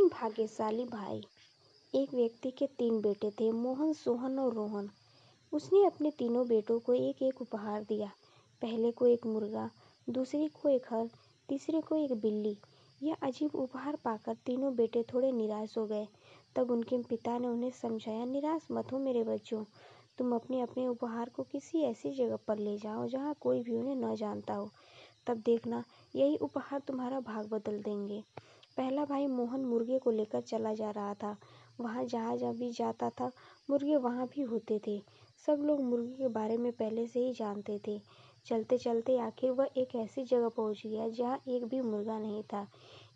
तीन भाग्यशाली भाई। एक व्यक्ति के तीन बेटे थे, मोहन, सोहन और रोहन। उसने अपने तीनों बेटों को एक एक उपहार दिया। पहले को एक मुर्गा, दूसरे को एक हर, तीसरे को एक बिल्ली। यह अजीब उपहार पाकर तीनों बेटे थोड़े निराश हो गए। तब उनके पिता ने उन्हें समझाया, निराश मत हो मेरे बच्चों, तुम अपने अपने उपहार को किसी ऐसी जगह पर ले जाओ जहाँ कोई भी उन्हें न जानता हो। तब देखना, यही उपहार तुम्हारा भाग बदल देंगे। पहला भाई मोहन मुर्गे को लेकर चला जा रहा था। वहाँ जहाँ भी जाता था, मुर्गे वहाँ भी होते थे। सब लोग मुर्गे के बारे में पहले से ही जानते थे। चलते चलते आखिर वह एक ऐसी जगह पहुँच गया जहाँ एक भी मुर्गा नहीं था।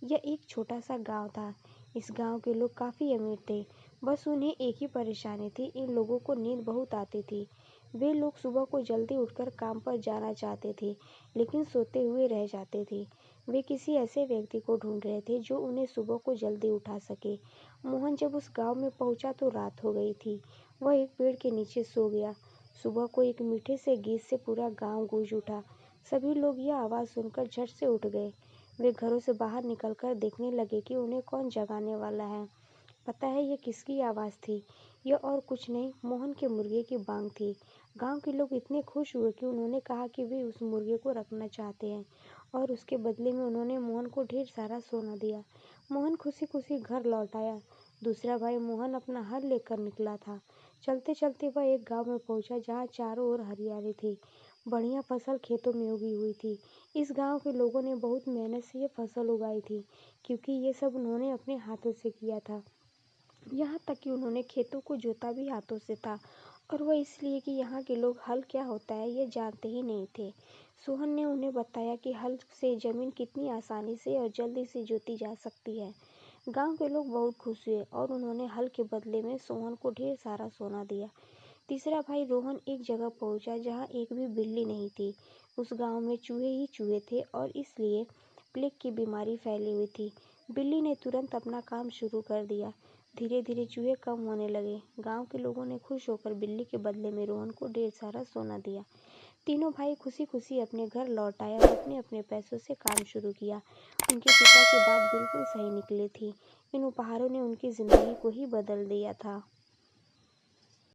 यह एक छोटा सा गांव था। इस गांव के लोग काफ़ी अमीर थे। बस उन्हें एक ही परेशानी थी, इन लोगों को नींद बहुत आती थी। वे लोग सुबह को जल्दी उठकर काम पर जाना चाहते थे, लेकिन सोते हुए रह जाते थे। वे किसी ऐसे व्यक्ति को ढूंढ रहे थे जो उन्हें सुबह को जल्दी उठा सके। मोहन जब उस गांव में पहुंचा तो रात हो गई थी। वह एक पेड़ के नीचे सो गया। सुबह को एक मीठे से गीत से पूरा गांव गूंज उठा। सभी लोग यह आवाज़ सुनकर झट से उठ गए। वे घरों से बाहर निकलकर देखने लगे कि उन्हें कौन जगाने वाला है। पता है यह किसकी आवाज़ थी? यह और कुछ नहीं, मोहन के मुर्गे की बांग थी। गांव के लोग इतने खुश हुए कि उन्होंने कहा कि वे उस मुर्गे को रखना चाहते हैं, और उसके बदले में उन्होंने मोहन को ढेर सारा सोना दिया। मोहन खुशी खुशी घर लौट आया। दूसरा भाई मोहन अपना हल लेकर निकला था। चलते चलते वह एक गांव में पहुंचा जहां चारों ओर हरियाली थी। बढ़िया फसल खेतों में उगी हुई थी। इस गांव के लोगों ने बहुत मेहनत से ये फसल उगाई थी, क्योंकि ये सब उन्होंने अपने हाथों से किया था। यहाँ तक कि उन्होंने खेतों को जोता भी हाथों से था, और वह इसलिए कि यहाँ के लोग हल क्या होता है ये जानते ही नहीं थे। सोहन ने उन्हें बताया कि हल से ज़मीन कितनी आसानी से और जल्दी से जोती जा सकती है। गांव के लोग बहुत खुश हुए और उन्होंने हल के बदले में सोहन को ढेर सारा सोना दिया। तीसरा भाई रोहन एक जगह पहुंचा जहाँ एक भी बिल्ली नहीं थी। उस गांव में चूहे ही चूहे थे और इसलिए प्लेग की बीमारी फैली हुई थी। बिल्ली ने तुरंत अपना काम शुरू कर दिया। धीरे धीरे चूहे कम होने लगे। गांव के लोगों ने खुश होकर बिल्ली के बदले में रोहन को ढेर सारा सोना दिया। तीनों भाई खुशी खुशी अपने घर लौट आए और अपने अपने पैसों से काम शुरू किया। उनके पिता की बात बिल्कुल सही निकली थी। इन उपहारों ने उनकी जिंदगी को ही बदल दिया था।